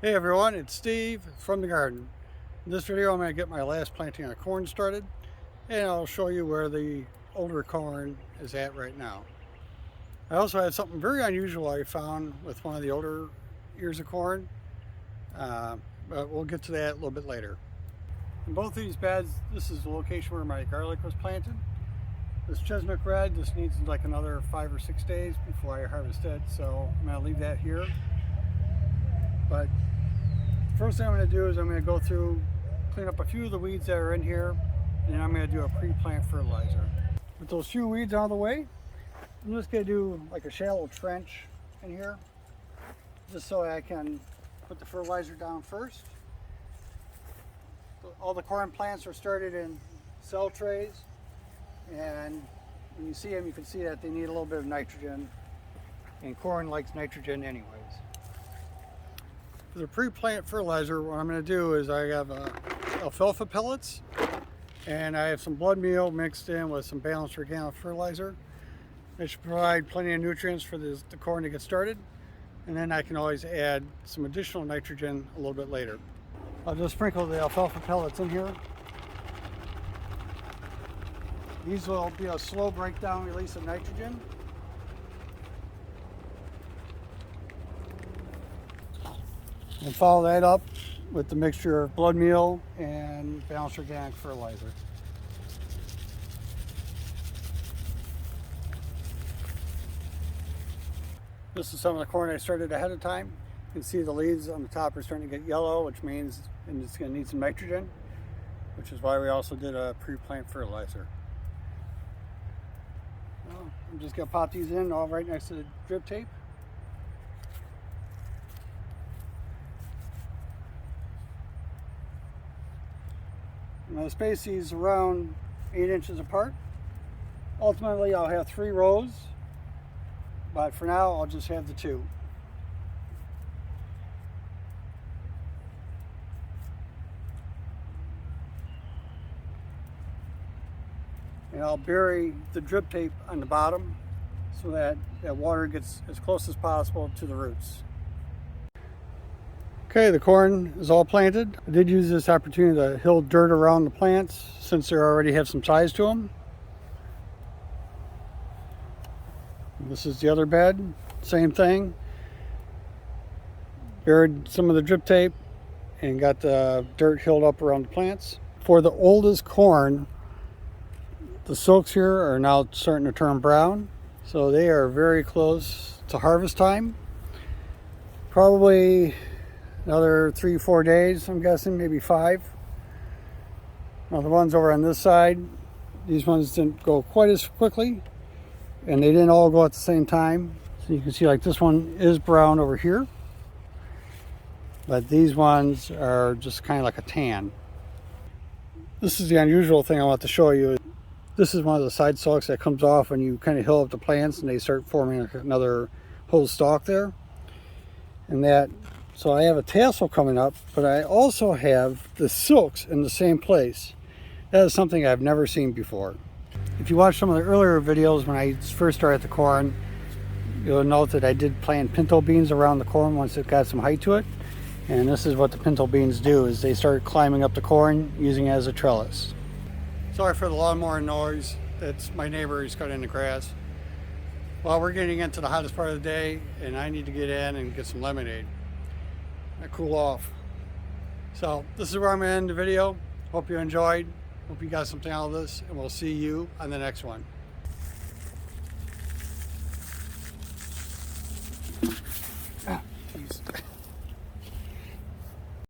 Hey everyone, it's Steve from the garden. In this video I'm going to get my last planting of corn started, and I'll show you where the older corn is at right now. I also had something very unusual I found with one of the older ears of corn, but we'll get to that a little bit later. In both these beds, this is the location where my garlic was planted. This chestnut red just needs like another 5 or 6 days before I harvest it, so I'm going to leave that here. But first thing I'm going to do is I'm going to go through, clean up a few of the weeds that are in here, and then I'm going to do a pre-plant fertilizer. With those few weeds out of the way, I'm just going to do like a shallow trench in here, just so I can put the fertilizer down first. All the corn plants are started in cell trays, and when you see them, you can see that they need a little bit of nitrogen, and corn likes nitrogen anyways. For the pre-plant fertilizer, what I'm going to do is I have alfalfa pellets, and I have some blood meal mixed in with some balanced organic fertilizer. It should provide plenty of nutrients for the corn to get started, and then I can always add some additional nitrogen a little bit later. I'll just sprinkle the alfalfa pellets in here. These will be a slow breakdown release of nitrogen. And follow that up with the mixture of blood meal and balanced organic fertilizer. This is some of the corn I started ahead of time. You can see the leaves on the top are starting to get yellow, which means it's going to need some nitrogen, which is why we also did a pre-plant fertilizer. Well, I'm just going to pop these in all right next to the drip tape. I'm going to space these around 8 inches apart. Ultimately, I'll have 3 rows, but for now, I'll just have the 2. And I'll bury the drip tape on the bottom so that water gets as close as possible to the roots. Okay, the corn is all planted. I did use this opportunity to hill dirt around the plants since they already have some size to them. This is the other bed, same thing. Buried some of the drip tape and got the dirt hilled up around the plants. For the oldest corn, the silks here are now starting to turn brown, so they are very close to harvest time. Probably another 3-4 days, I'm guessing, maybe 5. Now the ones over on this side, these ones didn't go quite as quickly, and they didn't all go at the same time. So you can see like this one is brown over here, but these ones are just kind of like a tan. This is the unusual thing I want to show you. This is one of the side stalks that comes off when you kind of hill up the plants and they start forming another whole stalk there. And that, so I have a tassel coming up, but I also have the silks in the same place. That is something I've never seen before. If you watch some of the earlier videos when I first started the corn, you'll note that I did plant pinto beans around the corn once it got some height to it. And this is what the pinto beans do, is they start climbing up the corn using it as a trellis. Sorry for the lawnmower noise. That's my neighbor who's cutting the grass. Well, we're getting into the hottest part of the day, and I need to get in and get some lemonade. I cool off. So this is where I'm going to end the video. Hope you enjoyed. Hope you got something out of this, and we'll see you on the next one.